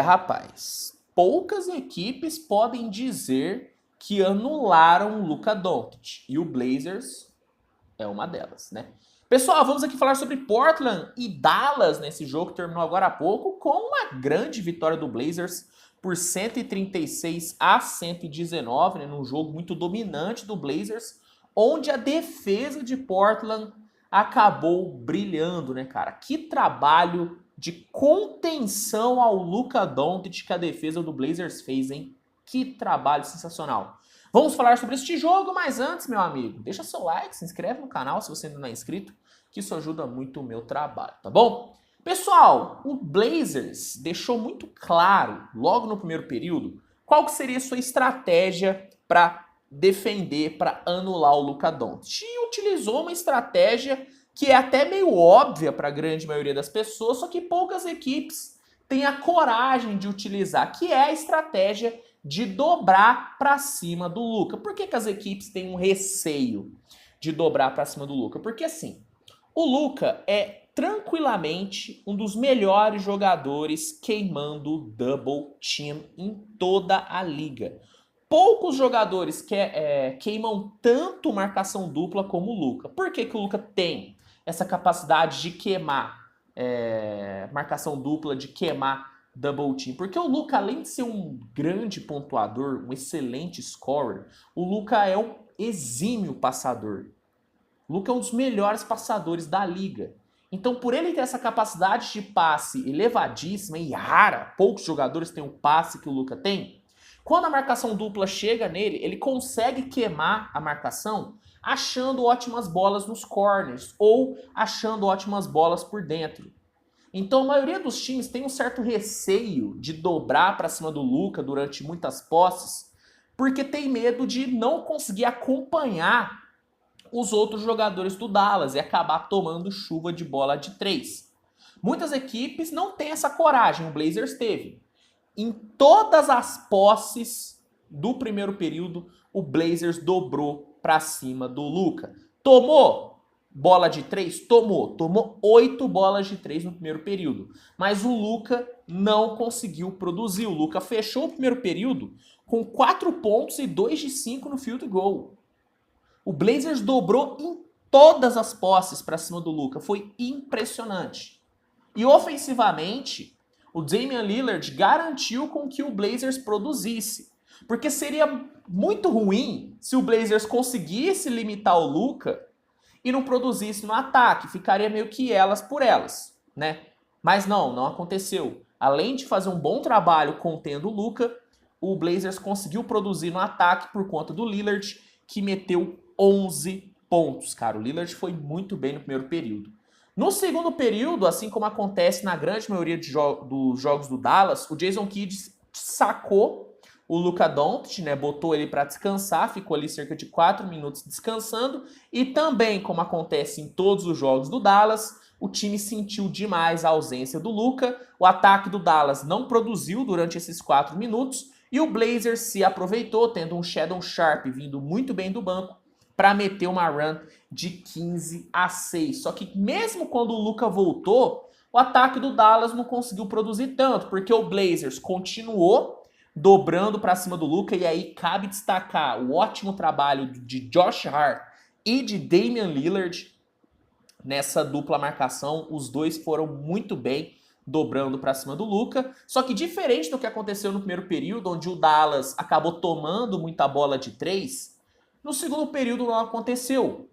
Rapaz, poucas equipes podem dizer que anularam o Luka Doncic e o Blazers é uma delas, né? Pessoal, vamos aqui falar sobre Portland e Dallas nesse jogo que terminou agora há pouco com uma grande vitória do Blazers por 136-119, né, num jogo muito dominante do Blazers, onde a defesa de Portland acabou brilhando, né, cara? Que trabalho de contenção ao Luka Doncic que a defesa do Blazers fez, hein? Que trabalho sensacional. Vamos falar sobre este jogo, mas antes, meu amigo, deixa seu like, se inscreve no canal se você ainda não é inscrito, que isso ajuda muito o meu trabalho, tá bom? Pessoal, o Blazers deixou muito claro, logo no primeiro período, qual que seria a sua estratégia para defender, para anular o Luka Doncic. E utilizou uma estratégia que é até meio óbvia para a grande maioria das pessoas, só que poucas equipes têm a coragem de utilizar, que é a estratégia de dobrar para cima do Luka. Por que as equipes têm um receio de dobrar para cima do Luka? Porque assim, o Luka é tranquilamente um dos melhores jogadores queimando double team em toda a liga. Poucos jogadores queimam tanto marcação dupla como o Luka. Por que o Luka tem essa capacidade de queimar marcação dupla, de queimar double team? Porque o Luka, além de ser um grande pontuador, um excelente scorer, o Luka é um exímio passador. O Luka é um dos melhores passadores da liga. Então, por ele ter essa capacidade de passe elevadíssima e rara, poucos jogadores têm o passe que o Luka tem, quando a marcação dupla chega nele, ele consegue queimar a marcação achando ótimas bolas nos corners ou achando ótimas bolas por dentro. Então, a maioria dos times tem um certo receio de dobrar para cima do Luka durante muitas posses, porque tem medo de não conseguir acompanhar os outros jogadores do Dallas e acabar tomando chuva de bola de 3. Muitas equipes não têm essa coragem, o Blazers teve. Em todas as posses do primeiro período, o Blazers dobrou para cima do Luka. Tomou bola de 3? Tomou. Tomou 8 bolas de 3 no primeiro período. Mas o Luka não conseguiu produzir. O Luka fechou o primeiro período com 4 pontos e 2 de 5 no field goal. O Blazers dobrou em todas as posses para cima do Luka. Foi impressionante. E ofensivamente, o Damian Lillard garantiu com que o Blazers produzisse. Porque seria muito ruim se o Blazers conseguisse limitar o Luka e não produzisse no ataque. Ficaria meio que elas por elas, né? Mas não aconteceu. Além de fazer um bom trabalho contendo o Luka, o Blazers conseguiu produzir no ataque por conta do Lillard, que meteu 11 pontos, cara. O Lillard foi muito bem no primeiro período. No segundo período, assim como acontece na grande maioria dos jogos do Dallas, o Jason Kidd sacou o Luka Doncic, né, botou ele para descansar, ficou ali cerca de 4 minutos descansando, e também, como acontece em todos os jogos do Dallas, o time sentiu demais a ausência do Luka, o ataque do Dallas não produziu durante esses 4 minutos, e o Blazers se aproveitou, tendo um Shaedon Sharpe vindo muito bem do banco, para meter uma run de 15-6. Só que mesmo quando o Luka voltou, o ataque do Dallas não conseguiu produzir tanto, porque o Blazers continuou dobrando para cima do Luka, e aí cabe destacar o ótimo trabalho de Josh Hart e de Damian Lillard nessa dupla marcação. Os dois foram muito bem dobrando para cima do Luka. Só que diferente do que aconteceu no primeiro período, onde o Dallas acabou tomando muita bola de 3, no segundo período não aconteceu.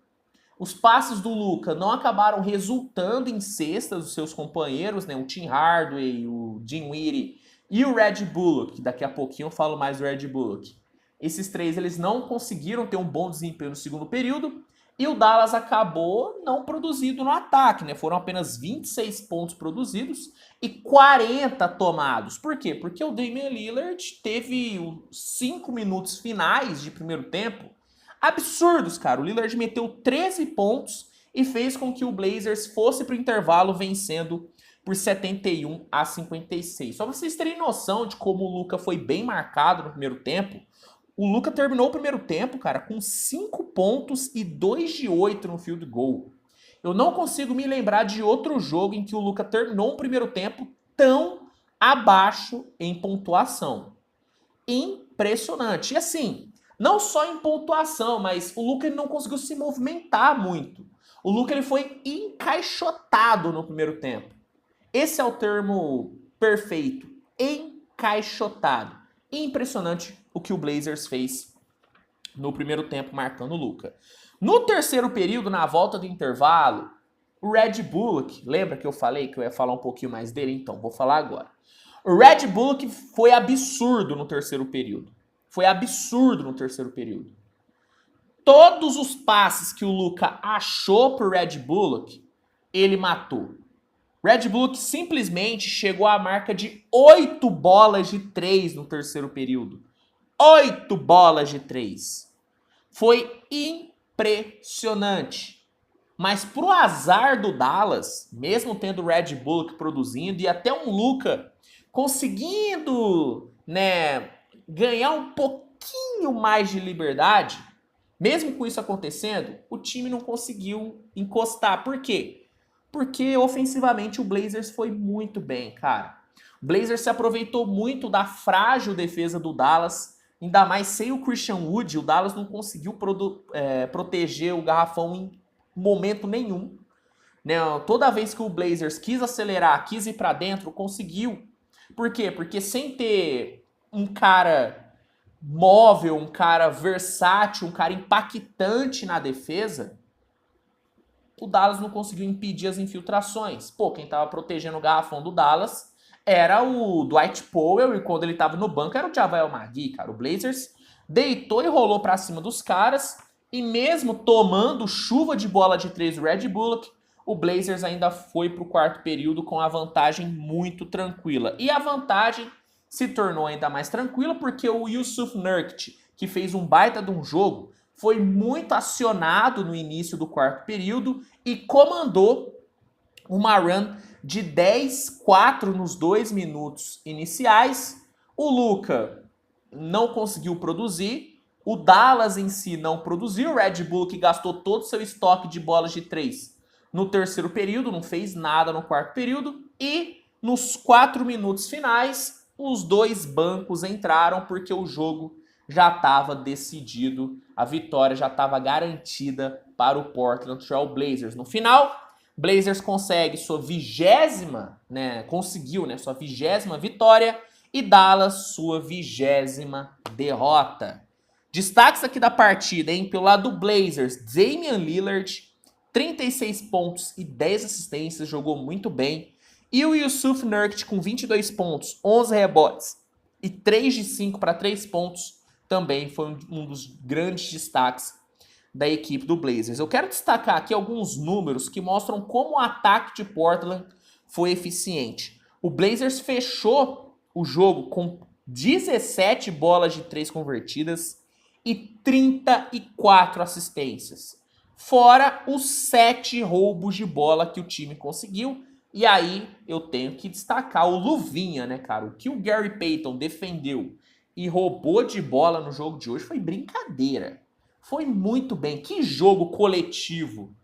Os passes do Luka não acabaram resultando em cestas dos seus companheiros, né? O Tim Hardaway, o Dinwiddie e o Red Bullock, que daqui a pouquinho eu falo mais do Red Bullock. Esses três eles não conseguiram ter um bom desempenho no segundo período, e o Dallas acabou não produzindo no ataque, né? Foram apenas 26 pontos produzidos e 40 tomados. Por quê? Porque o Damian Lillard teve 5 minutos finais de primeiro tempo absurdos, cara. O Lillard meteu 13 pontos e fez com que o Blazers fosse para o intervalo vencendo por 71-56. Só pra vocês terem noção de como o Luka foi bem marcado no primeiro tempo, o Luka terminou o primeiro tempo, cara, com 5 pontos e 2 de 8 no field goal. Eu não consigo me lembrar de outro jogo em que o Luka terminou um primeiro tempo tão abaixo em pontuação. Impressionante. E assim, não só em pontuação, mas o Luka ele não conseguiu se movimentar muito. O Luka ele foi encaixotado no primeiro tempo. Esse é o termo perfeito. Encaixotado. Impressionante o que o Blazers fez no primeiro tempo marcando o Luka. No terceiro período, na volta do intervalo, o Red Bullock, lembra que eu falei que eu ia falar um pouquinho mais dele? Então, vou falar agora. O Red Bullock foi absurdo no terceiro período. Foi absurdo no terceiro período. Todos os passes que o Luka achou pro Red Bullock, ele matou. Red Bullock simplesmente chegou à marca de 8 bolas de 3 no terceiro período. 8 bolas de 3. Foi impressionante. Mas pro azar do Dallas, mesmo tendo o Red Bullock produzindo e até um Luka conseguindo, né, ganhar um pouquinho mais de liberdade, mesmo com isso acontecendo, o time não conseguiu encostar. Por quê? Porque ofensivamente o Blazers foi muito bem, cara. O Blazers se aproveitou muito da frágil defesa do Dallas, ainda mais sem o Christian Wood. O Dallas não conseguiu proteger o garrafão em momento nenhum. Né? Toda vez que o Blazers quis acelerar, quis ir para dentro, conseguiu. Por quê? Porque sem ter um cara móvel, um cara versátil, um cara impactante na defesa, o Dallas não conseguiu impedir as infiltrações. Pô, quem tava protegendo o garrafão do Dallas era o Dwight Powell, e quando ele tava no banco era o JaVale McGee, cara. O Blazers deitou e rolou pra cima dos caras, e mesmo tomando chuva de bola de 3 do Red Bullock, o Blazers ainda foi pro quarto período com a vantagem muito tranquila. E a vantagem se tornou ainda mais tranquila porque o Jusuf Nurkic, que fez um baita de um jogo, foi muito acionado no início do quarto período e comandou uma run de 10-4 nos 2 minutos iniciais. O Luka não conseguiu produzir, o Dallas em si não produziu, o Red Bullock gastou todo o seu estoque de bolas de 3 no terceiro período, não fez nada no quarto período, e nos 4 minutos finais, os 2 bancos entraram porque o jogo já estava decidido, a vitória já estava garantida para o Portland Trail Blazers. No final, Blazers consegue sua 20ª, conseguiu sua 20ª vitória, e Dallas sua 20ª derrota. Destaques aqui da partida, hein? Pelo lado do Blazers, Damian Lillard, 36 pontos e 10 assistências, jogou muito bem. E o Jusuf Nurkic com 22 pontos, 11 rebotes e 3 de 5 para 3 pontos, também foi um dos grandes destaques da equipe do Blazers. Eu quero destacar aqui alguns números que mostram como o ataque de Portland foi eficiente. O Blazers fechou o jogo com 17 bolas de 3 convertidas e 34 assistências. Fora os 7 roubos de bola que o time conseguiu. E aí eu tenho que destacar o Luvinha, né, cara? O que o Gary Payton defendeu e roubou de bola no jogo de hoje foi brincadeira. Foi muito bem. Que jogo coletivo,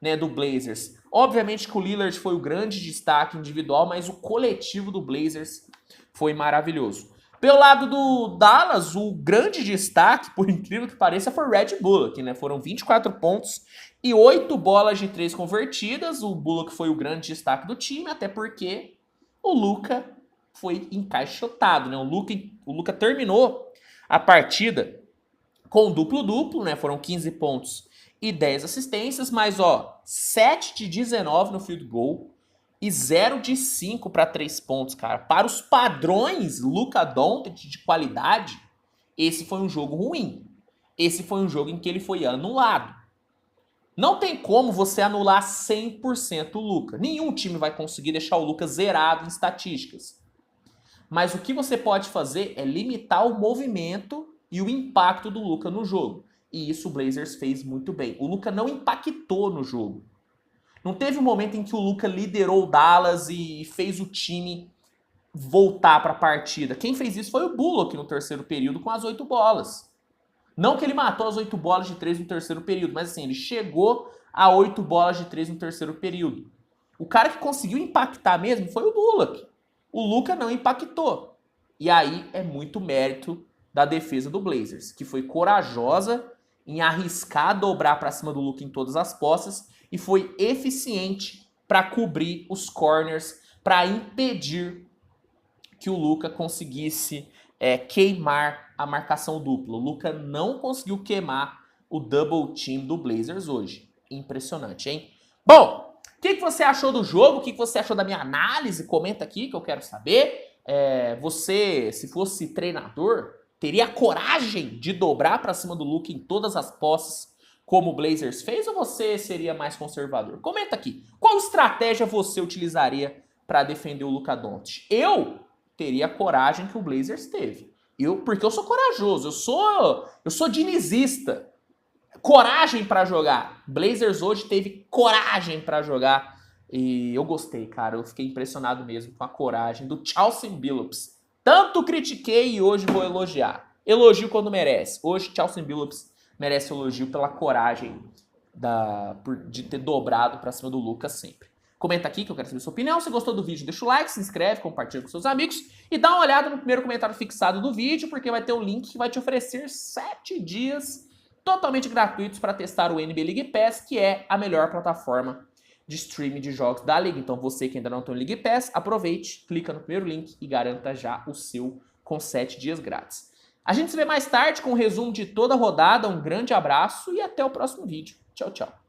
né, do Blazers. Obviamente que o Lillard foi o grande destaque individual, mas o coletivo do Blazers foi maravilhoso. Pelo lado do Dallas, o grande destaque, por incrível que pareça, foi o Red Bullock, né? Foram 24 pontos e 8 bolas de 3 convertidas. O Bullock foi o grande destaque do time, até porque o Luka foi encaixotado, né? O Luka terminou a partida com duplo-duplo, né? Foram 15 pontos e 10 assistências, mas 7 de 19 no field goal e 0 de 5 para 3 pontos, cara. Para os padrões Luka Doncic de qualidade, esse foi um jogo ruim. Esse foi um jogo em que ele foi anulado. Não tem como você anular 100% o Luka. Nenhum time vai conseguir deixar o Luka zerado em estatísticas. Mas o que você pode fazer é limitar o movimento e o impacto do Luka no jogo. E isso o Blazers fez muito bem. O Luka não impactou no jogo. Não teve um momento em que o Luka liderou o Dallas e fez o time voltar para a partida. Quem fez isso foi o Bullock no terceiro período com as 8 bolas. Não que ele matou as 8 bolas de 3 no terceiro período, mas assim, ele chegou a 8 bolas de 3 no terceiro período. O cara que conseguiu impactar mesmo foi o Bullock. o Luka não impactou. E aí é muito mérito da defesa do Blazers, que foi corajosa em arriscar dobrar para cima do Luka em todas as posses e foi eficiente para cobrir os corners, para impedir que o Luka conseguisse queimar a marcação dupla. O Luka não conseguiu queimar o double team do Blazers hoje. Impressionante, hein? Bom, o que você achou do jogo? O que você achou da minha análise? Comenta aqui que eu quero saber. Você, se fosse treinador, teria coragem de dobrar para cima do Luka em todas as posses como o Blazers fez, ou você seria mais conservador? Comenta aqui. Qual estratégia você utilizaria para defender o Luka Doncic? Eu teria a coragem que o Blazers teve. Porque eu sou corajoso, eu sou dinizista. Coragem para jogar. Blazers hoje teve coragem para jogar e eu gostei, cara. Eu fiquei impressionado mesmo com a coragem do Chauncey Billups. Tanto critiquei e hoje vou elogiar. Elogio quando merece. Hoje Chauncey Billups merece elogio pela coragem de ter dobrado para cima do Lucas sempre. Comenta aqui que eu quero saber sua opinião. Se gostou do vídeo, deixa o like, se inscreve, compartilha com seus amigos e dá uma olhada no primeiro comentário fixado do vídeo, porque vai ter um link que vai te oferecer 7 dias totalmente gratuitos para testar o NBA League Pass, que é a melhor plataforma de streaming de jogos da liga. Então você que ainda não tem o League Pass, aproveite, clica no primeiro link e garanta já o seu com 7 dias grátis. A gente se vê mais tarde com um resumo de toda a rodada. Um grande abraço e até o próximo vídeo. Tchau, tchau.